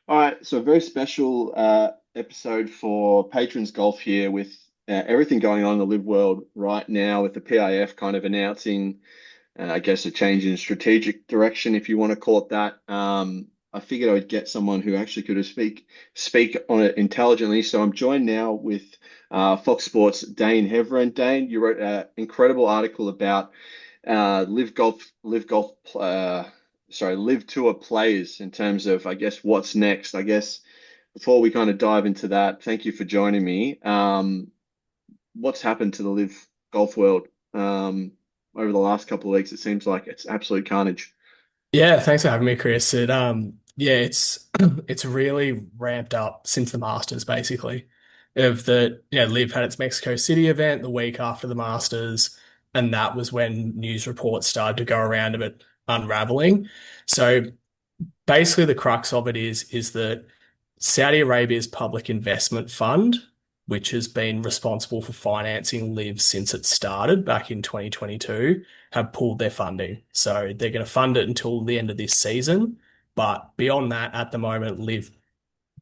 All right, so a very special episode for patrons golf here with everything going on in the live world right now with the PIF kind of announcing, I guess, a change in strategic direction, if you want to call it that. I figured I would get someone who actually could speak on it intelligently. So I'm joined now with Fox Sports Dane Heverin. Dane, you wrote an incredible article about live tour players in terms of, I guess, what's next. I guess before we kind of dive into that, thank you for joining me. What's happened to the live golf world over the last couple of weeks? It seems like it's absolute carnage. Yeah, thanks for having me, Chris. It's it's really ramped up since the Masters, basically. Liv had its Mexico City event the week after the Masters, and that was when news reports started to go around of it unraveling. So basically, the crux of it is that Saudi Arabia's public investment fund, which has been responsible for financing Liv since it started back in 2022, have pulled their funding. So they're going to fund it until the end of this season. But beyond that, at the moment, Liv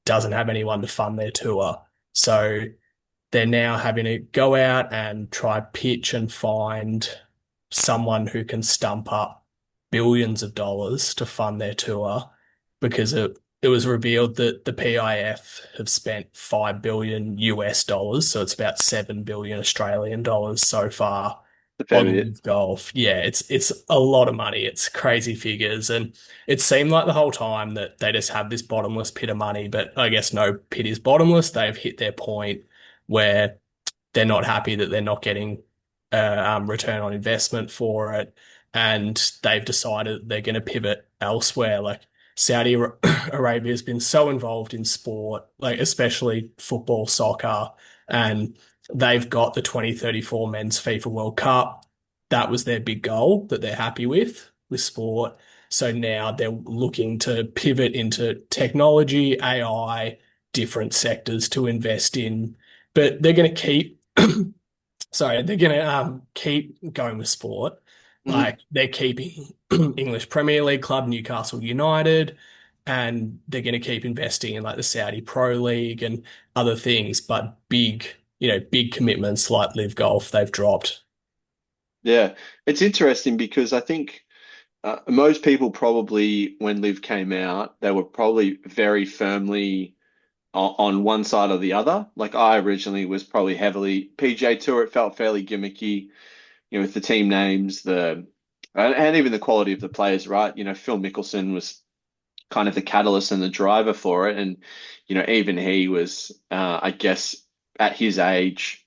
doesn't have anyone to fund their tour. So they're now having to go out and try pitch and find someone who can stump up billions of dollars to fund their tour because it was revealed that the PIF have spent 5 billion US dollars, so it's about 7 billion Australian dollars so far A fair on bit. LIV Golf. Yeah, it's a lot of money. It's crazy figures, and it seemed like the whole time that they just have this bottomless pit of money, but I guess no pit is bottomless. They've hit their point where they're not happy that they're not getting return on investment for it, and they've decided they're going to pivot elsewhere. Like Arabia has been so involved in sport, like especially football, soccer, and they've got the 2034 Men's FIFA World Cup. That was their big goal that they're happy with sport. So now they're looking to pivot into technology, AI, different sectors to invest in, but they're going to keep they're going to keep going with sport. Mhm. Like they're keeping English Premier League club Newcastle United, and they're going to keep investing in like the Saudi Pro League and other things, but big commitments like Live Golf they've dropped. Yeah, it's interesting because I think most people probably, when Liv came out, they were probably very firmly on one side or the other. Like I originally was probably heavily PGA Tour. It felt fairly gimmicky, with the team names, the and even the quality of the players, right? Phil Mickelson was kind of the catalyst and the driver for it, and even he was, I guess, at his age,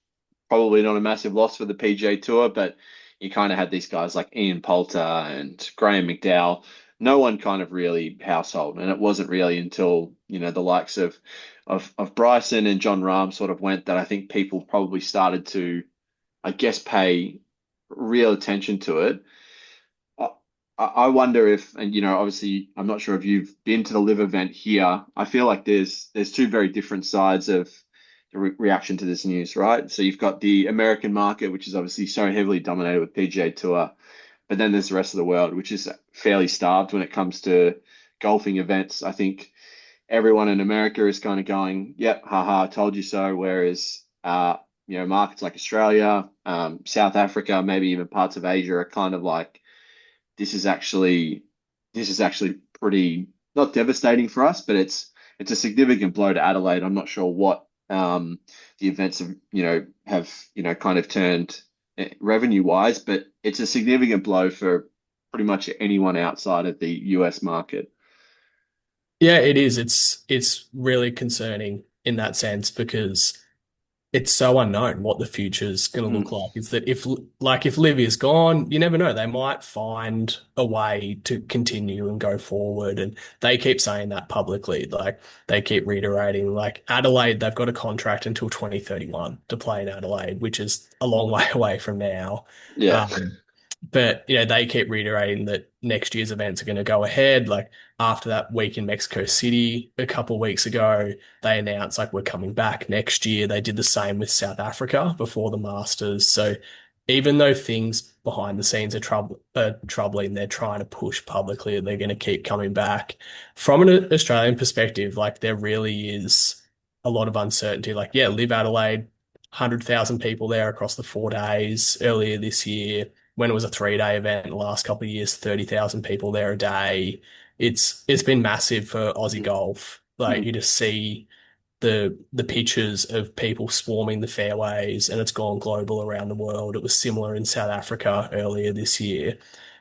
probably not a massive loss for the PGA Tour, but you kind of had these guys like Ian Poulter and Graham McDowell. No one kind of really household, and it wasn't really until the likes of Bryson and John Rahm sort of went that I think people probably started to, I guess, pay real attention to it. I, I wonder if, and obviously, I'm not sure if you've been to the live event here. I feel like there's two very different sides of the reaction to this news, right? So you've got the American market, which is obviously so heavily dominated with PGA Tour, but then there's the rest of the world, which is fairly starved when it comes to golfing events. I think everyone in America is kind of going, "Yep, haha, I told you so." Whereas, markets like Australia, South Africa, maybe even parts of Asia are kind of like, this is actually this is actually pretty not devastating for us, but it's a significant blow to Adelaide. I'm not sure what the events have kind of turned revenue wise, but it's a significant blow for pretty much anyone outside of the US market. Yeah, it is. It's really concerning in that sense because it's so unknown what the future's going to look Mm. like. Is that if Liv is gone, you never know. They might find a way to continue and go forward. And they keep saying that publicly. Like they keep reiterating, like Adelaide, they've got a contract until 2031 to play in Adelaide, which is a long way away from now. Yeah. Um, but they keep reiterating that next year's events are going to go ahead. Like after that week in Mexico City a couple of weeks ago, they announced like we're coming back next year. They did the same with South Africa before the Masters. So even though things behind the scenes are troubling, they're trying to push publicly that they're going to keep coming back. From an Australian perspective, like there really is a lot of uncertainty. Like, yeah, Live Adelaide, 100,000 people there across the 4 days earlier this year. When it was a 3 day event, the last couple of years, 30,000 people there a day. It's been massive for Aussie Mm, golf. Like mm, you just see the pictures of people swarming the fairways, and it's gone global around the world. It was similar in South Africa earlier this year.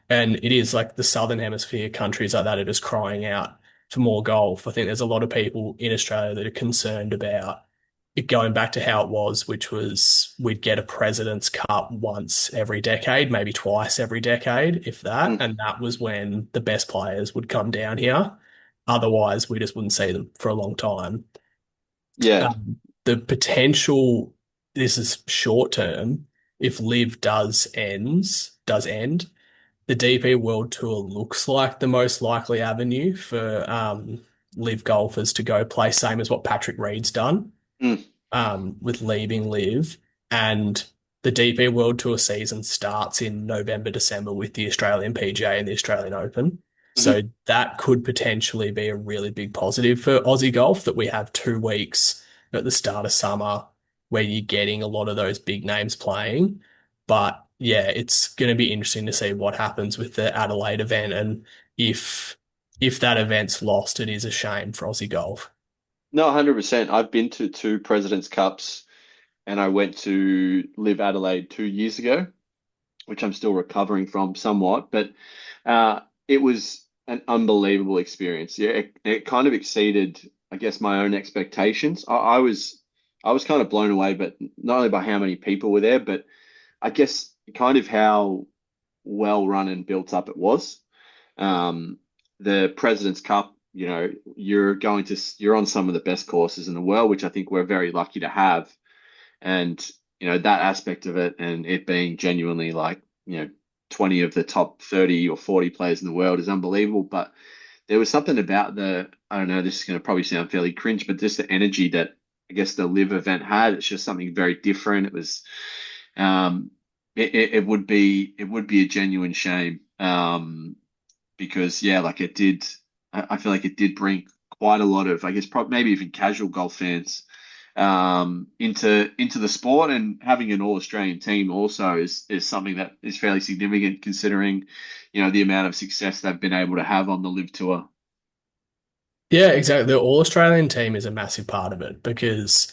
And it is like the Southern Hemisphere countries like that are just crying out for more golf. I think there's a lot of people in Australia that are concerned about it going back to how it was, which was we'd get a President's Cup once every decade, maybe twice every decade, if that. mm. And that was when the best players would come down here. Otherwise, we just wouldn't see them for a long time. Yeah. The potential, this is short term, if Live does end, the DP World Tour looks like the most likely avenue for Live golfers to go play, same as what Patrick Reed's done Mm, with leaving Live. And the DP World Tour season starts in November, December with the Australian PGA and the Australian Open. So mhm. that could potentially be a really big positive for Aussie golf that we have 2 weeks at the start of summer where you're getting a lot of those big names playing. But yeah, it's going to be interesting to see what happens with the Adelaide event, and if if that event's lost, it is a shame for Aussie golf. No, 100%. I've been to two President's Cups and I went to Live Adelaide 2 years ago, which I'm still recovering from somewhat, but it was an unbelievable experience. Yeah, it kind of exceeded, I guess, my own expectations. I was kind of blown away, but not only by how many people were there, but I guess kind of how well run and built up it was. Um, the President's Cup, you're on some of the best courses in the world, which I think we're very lucky to have. And, that aspect of it and it being genuinely like, 20 of the top 30 or 40 players in the world is unbelievable. But there was something about I don't know, this is going to probably sound fairly cringe, but just the energy that I guess the live event had, it's just something very different. It was, um, it would be a genuine shame. Because yeah, like it did, I feel like it did bring quite a lot of, I guess, probably maybe even casual golf fans into the sport, and having an all Australian team also is something that is fairly significant considering, the amount of success they've been able to have on the Live Tour. Yeah, exactly. The All Australian team is a massive part of it because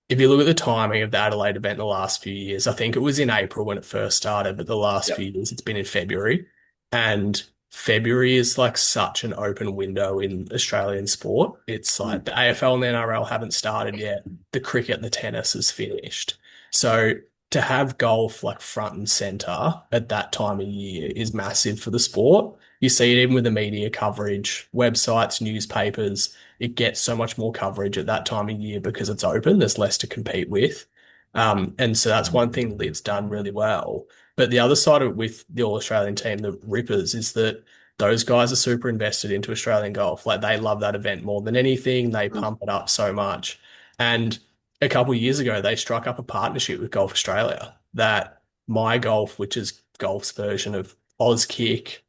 if you look at the timing of the Adelaide event the last few years, I think it was in April when it first started, but the last Yep. few years it's been in February. And February is like such an open window in Australian sport. It's like Mm. the AFL and the NRL haven't started yet. The cricket and the tennis is finished. So to have golf like front and center at that time of year is massive for the sport. You see it even with the media coverage, websites, newspapers. It gets so much more coverage at that time of year because it's open. There's less to compete with. And so that's one thing Liv's done really well. But the other side of it with the All Australian team, the Rippers, is that those guys are super invested into Australian golf. Like they love that event more than anything. They Mm. pump it up so much. And a couple of years ago, they struck up a partnership with Golf Australia that My Golf, which is golf's version of Auskick,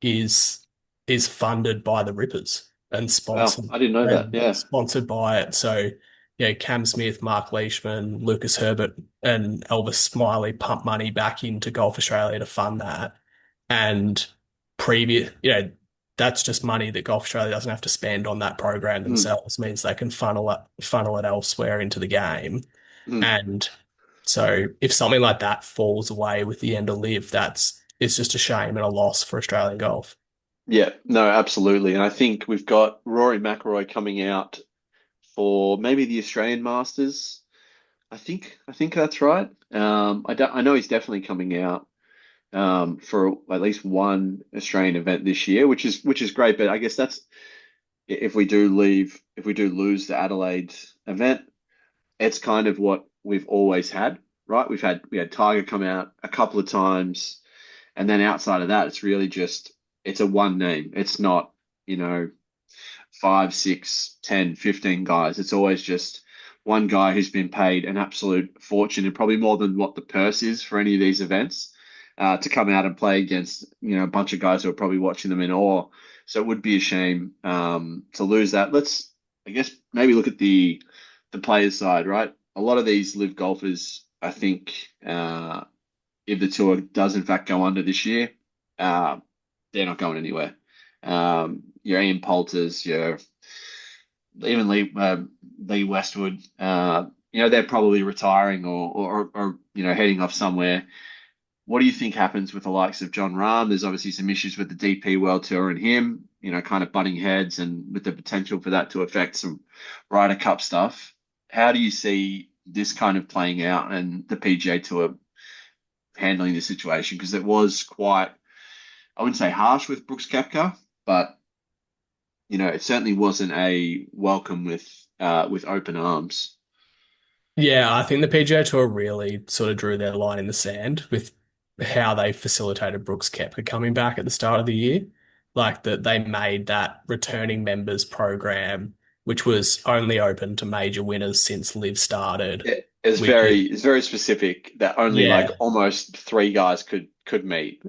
is is funded by the Rippers Wow, I didn't know that. and Yeah. sponsored by it. So, Cam Smith, Mark Leishman, Lucas Herbert, and Elvis Smiley pump money back into Golf Australia to fund that. And previous, that's just money that Golf Australia doesn't have to spend on that program Mm. themselves, means they can funnel it elsewhere into the game. Mm. And so if something like that falls away with the end of Live, it's just a shame and a loss for Australian golf. Yeah, no, absolutely. And I think we've got Rory McIlroy coming out for maybe the Australian Masters. I think that's right. I know he's definitely coming out for at least one Australian event this year, which is great. But I guess that's if we do lose the Adelaide event, it's kind of what we've always had, right? We had Tiger come out a couple of times, and then outside of that, it's really just it's a one name. It's not, you know, 5, 6, 10, 15 guys. It's always just one guy who's been paid an absolute fortune and probably more than what the purse is for any of these events, to come out and play against, a bunch of guys who are probably watching them in awe. So it would be a shame to lose that. Let's, I guess, maybe look at the players' side, right? A lot of these live golfers, I think, if the tour does in fact go under this year, uh, they're not going anywhere. Your Ian Poulters, your even Lee Westwood, they're probably retiring or heading off somewhere. What do you think happens with the likes of John Rahm? There's obviously some issues with the DP World Tour and him, kind of butting heads and with the potential for that to affect some Ryder Cup stuff. How do you see this kind of playing out and the PGA Tour handling the situation? Because it was quite, I wouldn't say harsh with Brooks Koepka, but it certainly wasn't a welcome with open arms. Yeah, I think the PGA Tour really sort of drew their line in the sand with how they facilitated Brooks Koepka coming back at the start of the year. Like that they made that returning members program, which was only open to major winners since Live started. It's very specific that only like Yeah. almost three guys could meet.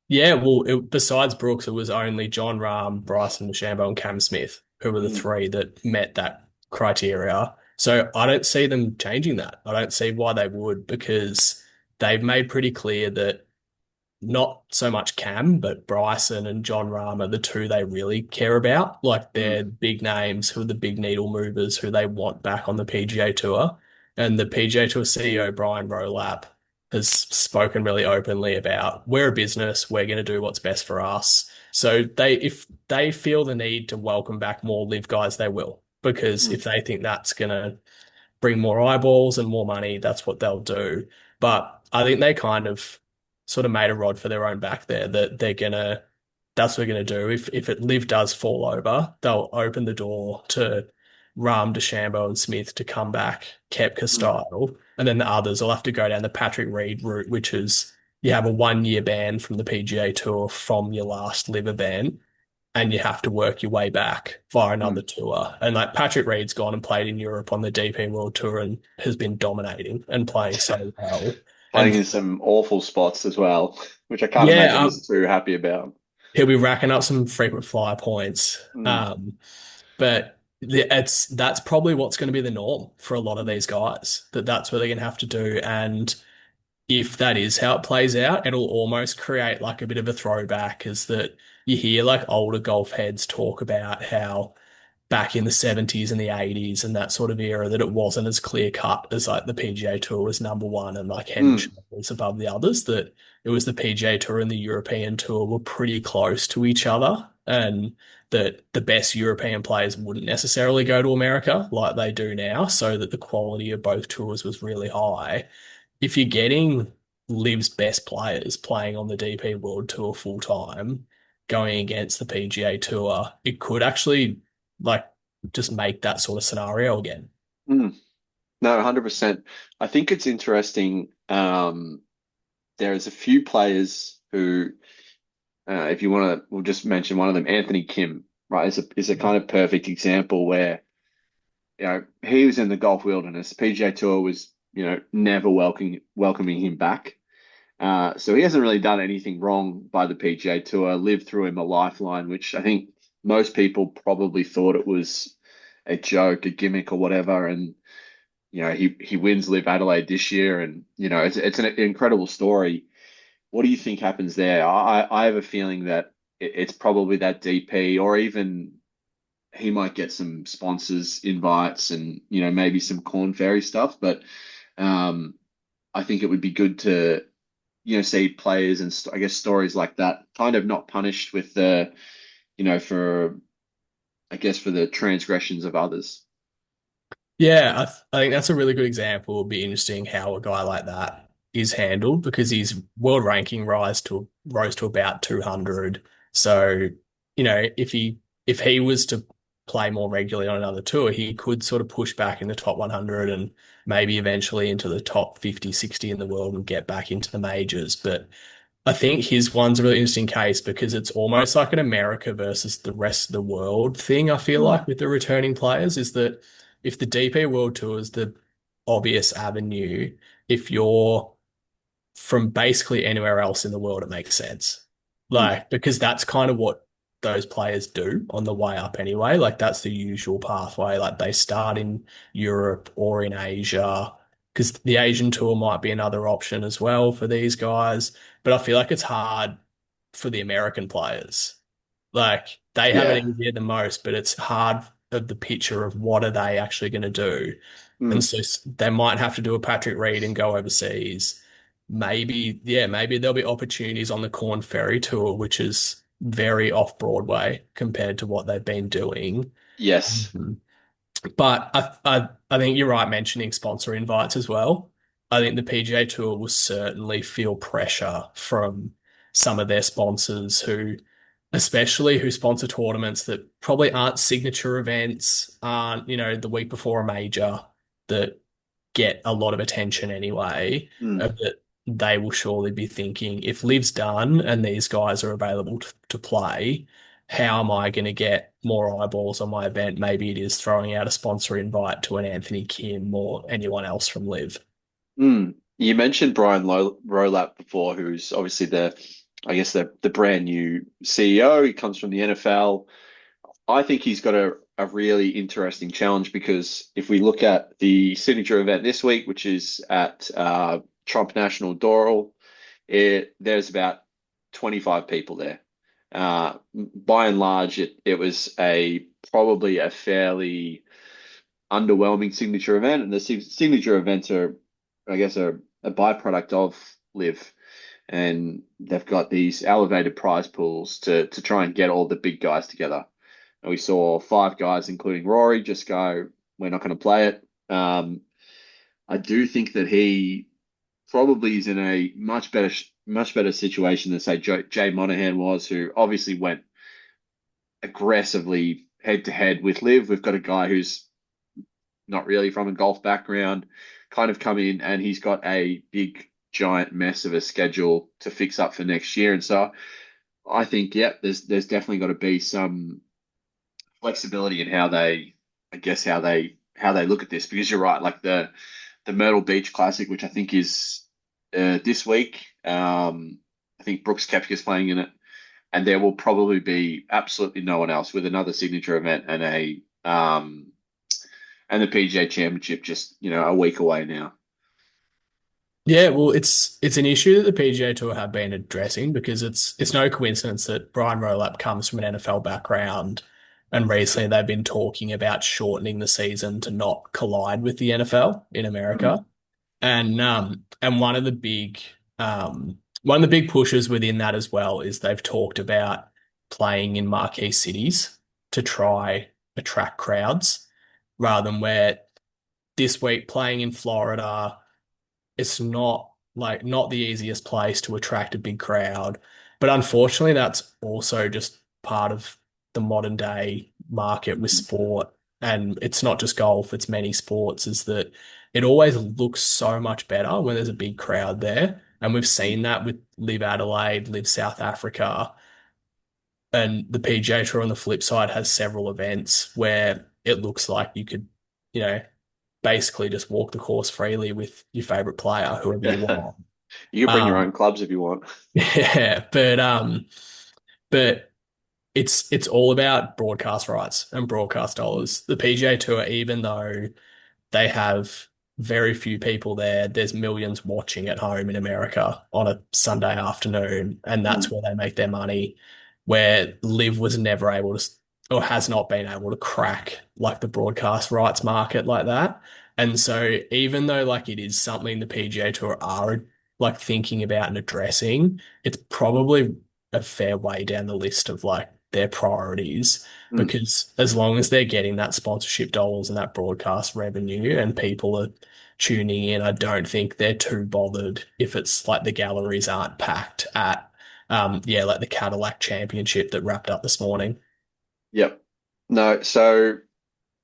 Yeah, well, besides Brooks, it was only John Rahm, Bryson DeChambeau, and Cam Smith who were the Mm, three that met that criteria. So I don't see them changing that. I don't see why they would, because they've made pretty clear that not so much Cam, but Bryson and John Rahm are the two they really care about. Like mm, they're big names who are the big needle movers who they want back on the PGA Tour. And the PGA Tour CEO, Brian Rowlap, has spoken really openly about we're a business, we're going to do what's best for us. So if they feel the need to welcome back more live guys, they will. Because mm, if they think that's going to bring more eyeballs and more money, that's what they'll do. But I think they kind of sort of made a rod for their own back there that that's what they're gonna do. If it live does fall over, they'll open the door to Rahm, DeChambeau, and Smith to come back Koepka mm, style, and then the others will have to go down the Patrick Reed route, which is you have a 1 year ban from the PGA Tour from your last live event, and you have to work your way back via another mm. tour. And like Patrick Reed's gone and played in Europe on the DP World Tour and has been dominating and playing so well. Playing And in some awful spots as well, which I can't yeah, imagine he's too happy about. he'll be racking up some frequent flyer points. Mm, But that's probably what's going to be the norm for a lot of mm, these guys. That's what they're going to have to do. And if that is how it plays out, it'll almost create like a bit of a throwback, is that you hear like older golf heads talk about how back in the 70s and the 80s and that sort of era that it wasn't as clear cut as like the PGA Tour was number one and like head and mm, shoulders above the others, that it was the PGA Tour and the European Tour were pretty close to each other, and that the best European players wouldn't necessarily go to America like they do now, so that the quality of both tours was really high. If you're getting Liv's best players playing on the DP World Tour full time, going against the PGA Tour, it could actually like just make that sort of scenario again. mm. No, 100%. I think it's interesting. There's a few players who, if you want to, we'll just mention one of them, Anthony Kim, right, is a kind of perfect example where, he was in the golf wilderness. PGA Tour was, never welcoming him back. So he hasn't really done anything wrong by the PGA Tour, lived through him a lifeline, which I think most people probably thought it was a joke, a gimmick or whatever. And, he wins Live Adelaide this year and, it's an incredible story. What do you think happens there? I have a feeling that it's probably that DP or even he might get some sponsors invites and, maybe some Corn Ferry stuff. But um, I think it would be good to, see players and I guess stories like that kind of not punished with for, I guess, for the transgressions of others. Yeah, I think that's a really good example. It'll be interesting how a guy like that is handled because his world ranking rose to about 200. So, if he was to play more regularly on another tour, he could sort of push back in the top 100 and maybe eventually into the top 50, 60 in the world and get back into the majors. But I think his one's a really interesting case because it's almost like an America versus the rest of the world thing, I feel Mm, like, with the returning players, is that if the DP World Tour is the obvious avenue, if you're from basically anywhere else in the world, it makes sense. Mm. Like, because that's kind of what those players do on the way up anyway. Like, that's the usual pathway. Like, they start in Europe or in Asia, because the Asian tour might be another option as well for these guys. But I feel like it's hard for the American players. Like, they have it Yeah. easier than most, but it's hard of the picture of what are they actually going to do. And Mm. so they might have to do a Patrick Reed and go overseas. Maybe, yeah, maybe there'll be opportunities on the Corn Ferry Tour, which is very off Broadway compared to what they've been doing. Yes. Mhm. But I think you're right mentioning sponsor invites as well. I think the PGA Tour will certainly feel pressure from some of their sponsors who, especially who sponsor tournaments that probably aren't signature events, aren't, the week before a major that get a lot of attention anyway, Mm. that they will surely be thinking, if Liv's done and these guys are available to play, how am I going to get more eyeballs on my event? Maybe it is throwing out a sponsor invite to an Anthony Kim or anyone else from Liv. Mm. You mentioned Brian Rowlap before, who's obviously I guess the brand new CEO. He comes from the NFL. I think he's got a really interesting challenge because if we look at the signature event this week, which is at Trump National Doral, there's about 25 people there. By and large, it was probably a fairly underwhelming signature event, and the signature events are, I guess, a byproduct of Live, and they've got these elevated prize pools to try and get all the big guys together. And we saw five guys, including Rory, just go, "We're not going to play it." I do think that he probably is in a much better situation than say Jay Monahan was, who obviously went aggressively head to head with Liv. We've got a guy who's not really from a golf background, kind of come in and he's got a big giant mess of a schedule to fix up for next year. And so I think, yeah, there's definitely got to be some flexibility in how they, I guess, how they look at this, because you're right, like the Myrtle Beach Classic, which I think is this week. I think Brooks Koepka's playing in it, and there will probably be absolutely no one else with another signature event and the PGA Championship just a week away now. Yeah, well, it's an issue that the PGA Tour have been addressing because it's no coincidence that Brian Rowlap comes from an NFL background, and recently they've been talking about shortening the season to not collide with the NFL in Mm. America. And one of the big pushes within that as well is they've talked about playing in marquee cities to try attract crowds rather than where this week playing in Florida, it's not the easiest place to attract a big crowd. But unfortunately, that's also just part of the modern day market with Mm. sport. And it's not just golf, it's many sports, is that it always looks so much better when there's a big crowd there. And we've seen that with Live Adelaide, Live South Africa, and the PGA Tour on the flip side has several events where it looks like you could, you know, basically just walk the course freely with your favorite player, whoever you want. You can bring your Um, own clubs if you want. yeah, but it's all about broadcast rights and broadcast dollars. The PGA Tour, even though they have very few people there, there's millions watching at home in America on a Sunday afternoon, and that's Mm. where they make their money. Where Liv was never able to, or has not been able to crack like the broadcast rights market like that. And so even though like it is something the PGA Tour are like thinking about and addressing, it's probably a fair way down the list of like their priorities, Mm. because as long as they're getting that sponsorship dollars and that broadcast revenue and people are tuning in, I don't think they're too bothered if it's like the galleries aren't packed at yeah, like the Cadillac Championship that wrapped up this morning. Yep. No, so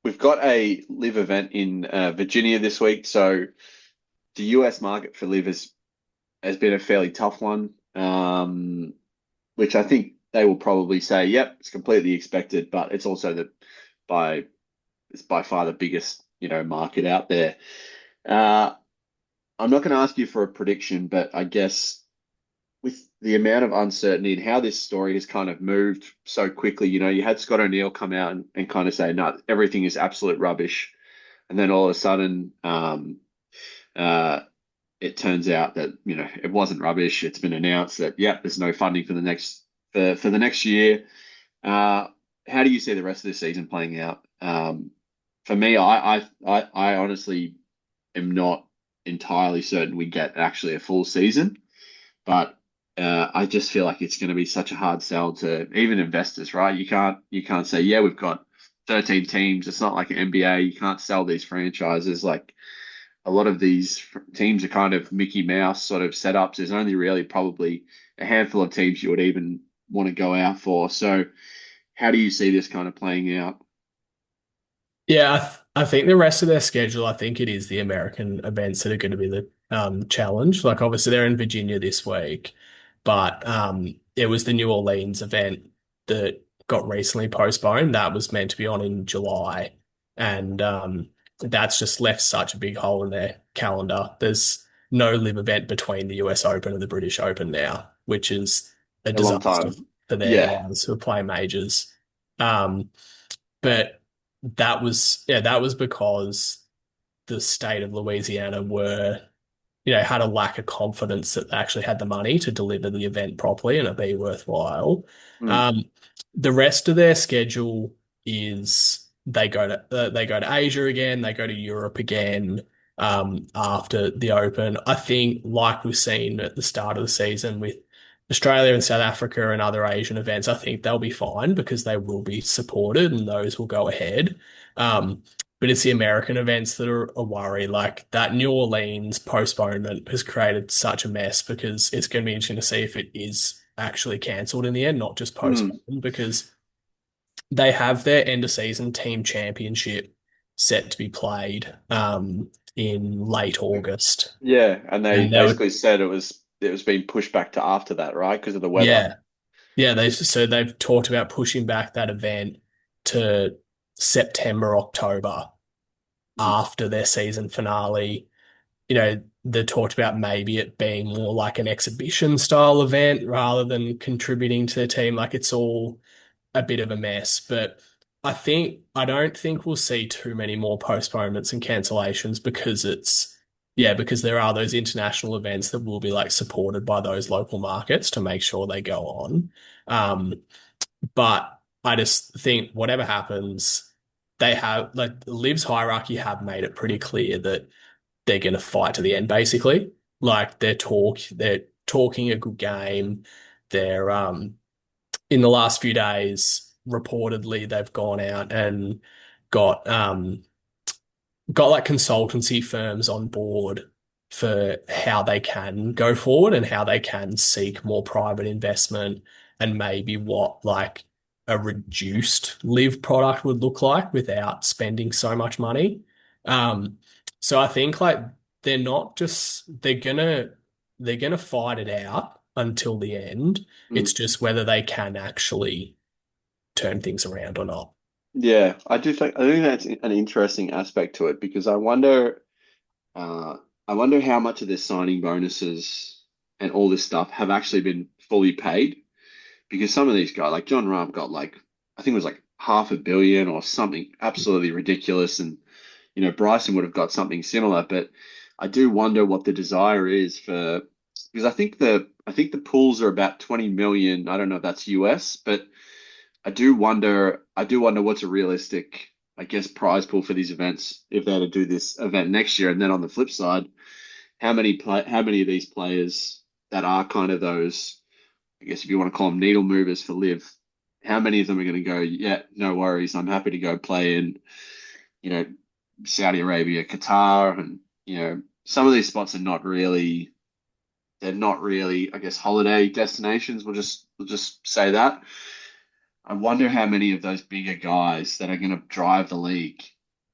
we've got a live event in Virginia this week. So the US market for live has been a fairly tough one, which I think they will probably say, yep, it's completely expected, but it's also by far the biggest market out there. Uh, I'm not going to ask you for a prediction, but I guess with the amount of uncertainty and how this story has kind of moved so quickly, you had Scott O'Neill come out and kind of say, no, everything is absolute rubbish. And then all of a sudden, uh, it turns out that, it wasn't rubbish. It's been announced that, yeah, there's no funding for the next year. Uh, how do you see the rest of the season playing out? For me, I honestly am not entirely certain we get actually a full season, but I just feel like it's going to be such a hard sell to even investors, right? You can't say, yeah, we've got 13 teams. It's not like an NBA. You can't sell these franchises. Like a lot of these teams are kind of Mickey Mouse sort of setups. There's only really probably a handful of teams you would even want to go out for. So how do you see this kind of playing out? Yeah, I think the rest of their schedule, I think it is the American events that are going to be the challenge. Like obviously they're in Virginia this week, but it was the New Orleans event that got recently postponed. That was meant to be on in July, and that's just left such a big hole in their calendar. There's no live event between the US Open and the British Open now, which is a A long disaster time. for their Yeah, guys who are playing majors. Um, but that was because the state of Louisiana had a lack of confidence that they actually had the money to deliver the event properly and it be worthwhile. mm, Um, the rest of their schedule is they go to Asia again, they go to Europe again after the Open. I think, like we've seen at the start of the season with Australia and South Africa and other Asian events, I think they'll be fine because they will be supported and those will go ahead. But it's the American events that are a worry. Like that New Orleans postponement has created such a mess because it's going to be interesting to see if it is actually cancelled in the end, not just mm, postponed, because they have their end of season team championship set to be played in late August. yeah. And they And they would, basically said it was being pushed back to after that, right? Because of the weather. yeah, yeah, they've talked about pushing back that event to September, October after their season finale. They talked about maybe it being more like an exhibition style event rather than contributing to the team. Like it's all a bit of a mess, but I don't think we'll see too many more postponements and cancellations because because there are those international events that will be like supported by those local markets to make sure they go on. Um, but I just think whatever happens, they have like Liv's hierarchy have made it pretty clear that they're going to fight to the end, basically. Like they're talking a good game. They're in the last few days, reportedly they've gone out and got got like consultancy firms on board for how they can go forward and how they can seek more private investment and maybe what like a reduced live product would look like without spending so much money. Um, so I think like they're not just they're gonna fight it out until the end. Mm. It's just whether they can actually turn things around or not. Yeah, I think that's an interesting aspect to it because uh, I wonder how much of their signing bonuses and all this stuff have actually been fully paid. Because some of these guys, like John Rahm, got like I think it was like 500 million or something absolutely ridiculous, and Bryson would have got something similar. But I do wonder what the desire is for because I think the pools are about 20 million. I don't know if that's US, but I do wonder what's a realistic, I guess, prize pool for these events if they had to do this event next year. And then on the flip side, how many of these players that are kind of those, I guess if you want to call them needle movers for live, how many of them are going to go, yeah, no worries, I'm happy to go play in, you know, Saudi Arabia, Qatar, and some of these spots they're not really, I guess, holiday destinations. We'll just say that. I wonder how many of those bigger guys that are going to drive the league,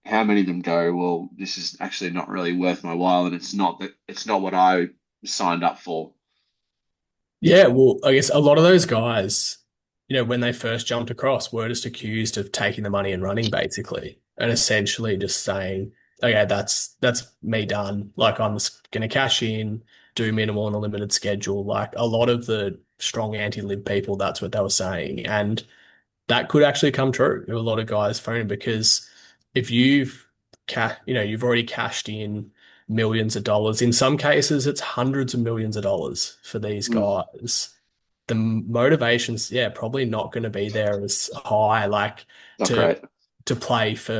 how many of them go, well, this is actually not really worth my while, and it's not what I signed up for. Yeah, well, I guess a lot of those guys, when they first jumped across, were just accused of taking the money and running, basically. and essentially just saying, okay, that's me done. Like I'm just gonna cash in, do minimal on a limited schedule. Like a lot of the strong anti-live people, that's what they were saying. And that could actually come true. There were a lot of guys phoning because if you've already cashed in millions of dollars. In some cases, it's hundreds of millions of dollars for these Mm, guys. The motivation's, yeah, probably not going to be there as high, like not to great. to play for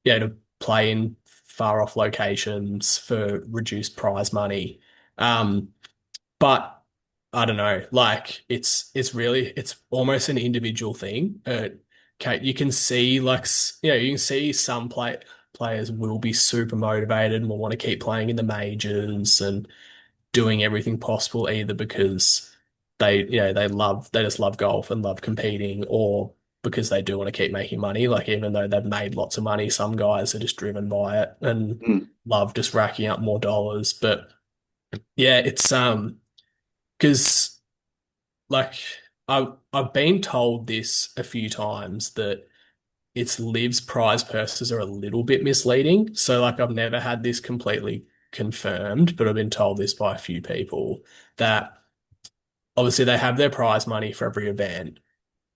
to play in far off locations for reduced prize money. Um, but I don't know, like it's almost an individual thing. Okay, you can see you can see some players will be super motivated and will want to keep playing in the majors and doing everything possible either because they just love golf and love competing, or because they do want to keep making money. Like even though they've made lots of money, some guys are just driven by it and Mm, love just racking up more dollars. But yeah, it's because like I've been told this a few times that it's Liv's prize purses are a little bit misleading. So like I've never had this completely confirmed, but I've been told this by a few people that obviously they have their prize money for every event,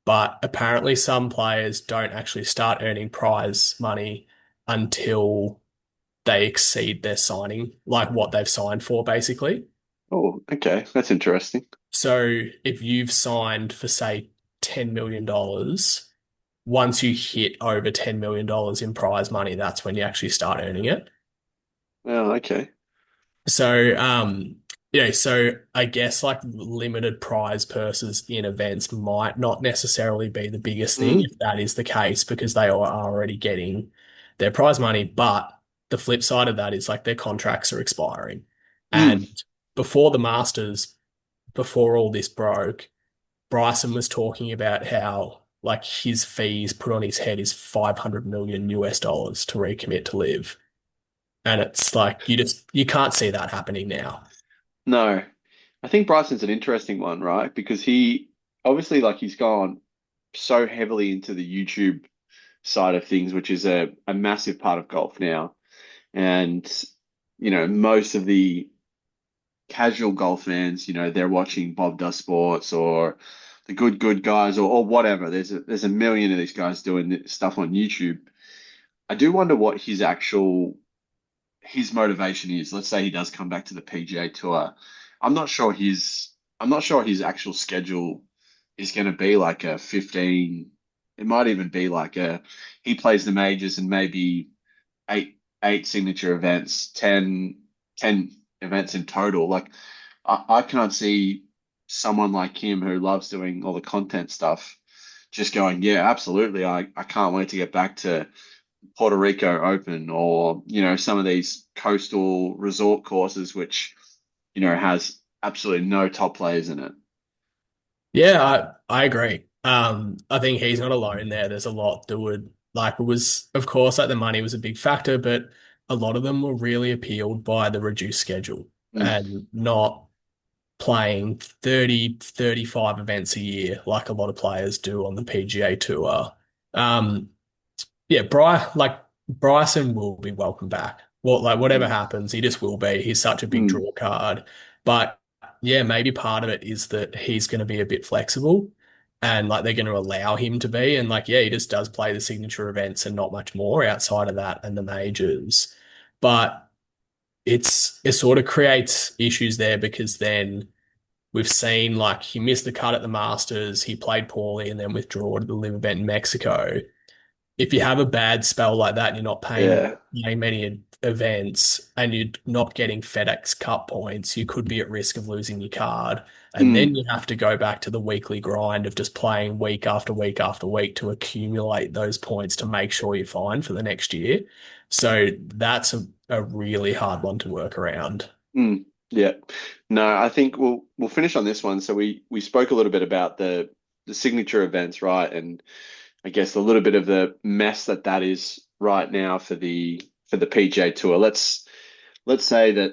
but apparently some players don't actually start earning prize money until they exceed their signing, like what they've signed for, basically. oh, okay. That's interesting. So if you've signed for, say, $10 million, once you hit over $10 million in prize money, that's when you actually start earning it. Oh, okay. So, so I guess like limited prize purses in events might not necessarily be the biggest thing Mm, if that is the case, because they are already getting their prize money. But the flip side of that is like their contracts are expiring. mm. And before the Masters, before all this broke, Bryson was talking about how like his fees put on his head is 500 million US dollars to recommit to live. And it's like you can't see that happening now. No, I think Bryson's an interesting one, right? Because he obviously like he's gone so heavily into the YouTube side of things, which is a massive part of golf now. And, most of the casual golf fans, they're watching Bob Does Sports or the good guys or whatever. There's a million of these guys doing this stuff on YouTube. I do wonder what his motivation is. Let's say he does come back to the PGA Tour. I'm not sure his actual schedule is going to be like a 15. It might even be like he plays the majors and maybe eight signature events, 10 events in total. Like I can't see someone like him who loves doing all the content stuff just going, yeah, absolutely. I can't wait to get back to Puerto Rico Open or, some of these coastal resort courses, which, has absolutely no top players in it. Yeah, I agree. I think he's not alone there. There's a lot that would like it was, of course, like the money was a big factor, but a lot of them were really appealed by the reduced schedule Mm, and not playing 30, 35 events a year like a lot of players do on the PGA Tour. Um, yeah, Bryson will be welcome back. Well, like whatever mm, happens, he just will be. He's such a big mm, draw card. But yeah, maybe part of it is that he's going to be a bit flexible and like they're going to allow him to be. And like, yeah, he just does play the signature events and not much more outside of that and the majors. But it sort of creates issues there because then we've seen like he missed the cut at the Masters, he played poorly and then withdrew to the live event in Mexico. If you have a bad spell like that and you're not yeah. playing many events and you're not getting FedEx Cup points, you could be at risk of losing your card. And then Mm, you have to go back to the weekly grind of just playing week after week after week to accumulate those points to make sure you're fine for the next year. So that's a really hard one to work around. mm, yeah. No, I think we'll finish on this one. So we spoke a little bit about the signature events, right? And I guess a little bit of the mess that is right now for the PGA Tour. Let's say that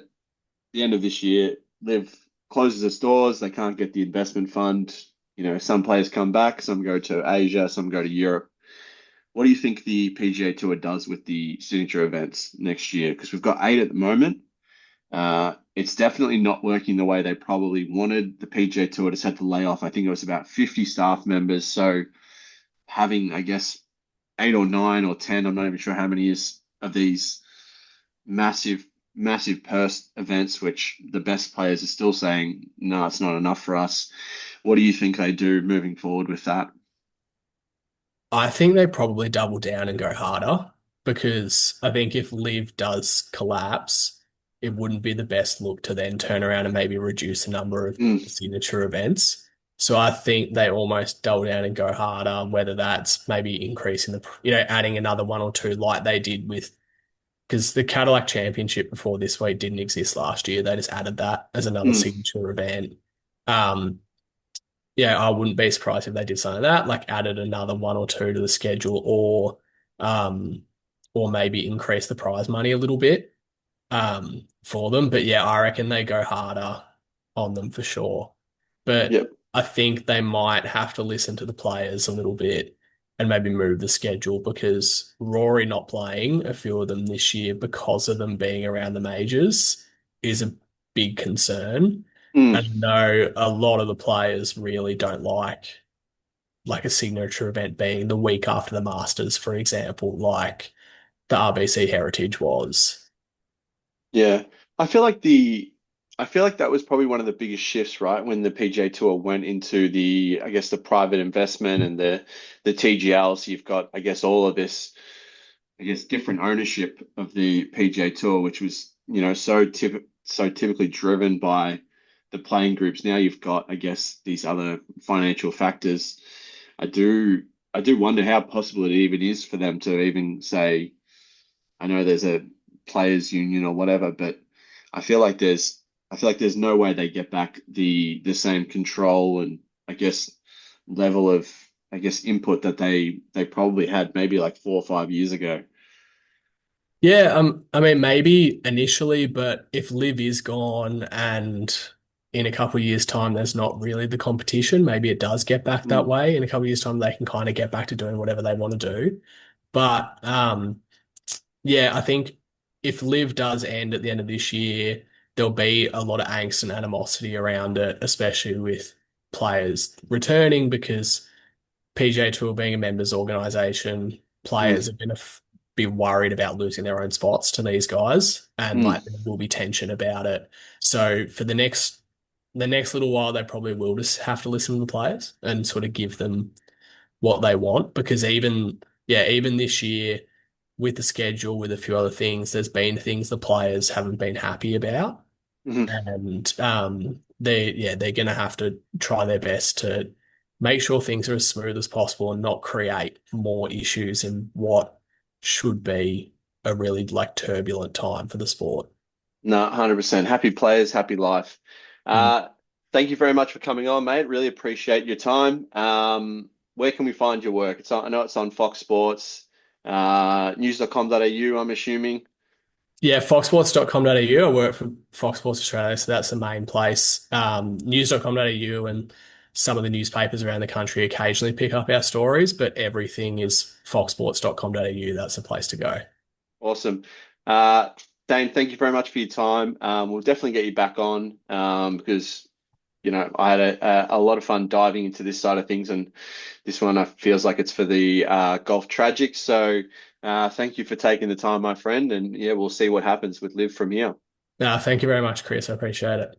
the end of this year, Liv closes its doors. They can't get the investment fund. Some players come back, some go to Asia, some go to Europe. what do you think the PGA Tour does with the signature events next year? Because we've got 8 at the moment. It's definitely not working the way they probably wanted. The PGA Tour just had to lay off, I think it was about 50 staff members. So having, I guess, 8 or 9 or 10, I'm not even sure how many is of these massive, massive purse events, which the best players are still saying, no, it's not enough for us. What do you think they do moving forward with that? I think they probably double down and go harder because I think if Liv does collapse, it wouldn't be the best look to then turn around and maybe reduce the number of Mm, signature events. So I think they almost double down and go harder, whether that's maybe increasing adding another one or two like they did with, because the Cadillac Championship before this week didn't exist last year. They just added that as another mm, signature event. Um, yeah, I wouldn't be surprised if they did something like that, like added another one or two to the schedule, um, or maybe increase the prize money a little bit, for them. But yeah, I reckon they go harder on them for sure. But yep. I think they might have to listen to the players a little bit and maybe move the schedule because Rory not playing a few of them this year because of them being around the majors is a big concern. Mm, And I know a lot of the players really don't like a signature event being the week after the Masters, for example, like the RBC Heritage was. yeah. I feel like the I feel like that was probably one of the biggest shifts, right? When the PGA Tour went into the, I guess, the private investment and the TGLs, you've got, I guess, all of this, I guess, different ownership of the PGA Tour, which was, so typically driven by the playing groups. Now you've got, I guess, these other financial factors. I do I do wonder how possible it even is for them to even say, I know there's a players union or whatever, but I feel like there's no way they get back the same control and, I guess, level of, I guess, input that they probably had maybe like 4 or 5 years ago. Yeah, I mean, maybe initially, but if Liv is gone and in a couple of years' time, there's not really the competition, maybe it does get back that Mm, way. In a couple of years' time, they can kind of get back to doing whatever they want to do. But yeah, I think if Liv does end at the end of this year, there'll be a lot of angst and animosity around it, especially with players returning because PGA Tour being a members organization, players are mm, going to be worried about losing their own spots to these guys, and mm. like there will be tension about it. So for the next little while, they probably will just have to listen to the players and sort of give them what they want because even this year with the schedule, with a few other things, there's been things the players haven't been happy about. Mhm. And they're gonna have to try their best to make sure things are as smooth as possible and not create more issues in what should be a really like turbulent time for the sport. No, 100%. Happy players, happy life. Mm. Uh, Thank you very much for coming on, mate. Really appreciate your time. Where can we find your work? I know it's on Fox Sports, news.com.au, I'm assuming. Yeah, foxsports.com.au. I work for Fox Sports Australia, so that's the main place. News.com.au and some of the newspapers around the country occasionally pick up our stories, but everything is foxsports.com.au. That's the place to go. Awesome. Uh, Dane, thank you very much for your time. We'll definitely get you back on, because I had a lot of fun diving into this side of things, and this one feels like it's for the golf tragic. So thank you for taking the time, my friend, and yeah, we'll see what happens with Liv from here. Thank you very much, Chris. I appreciate it.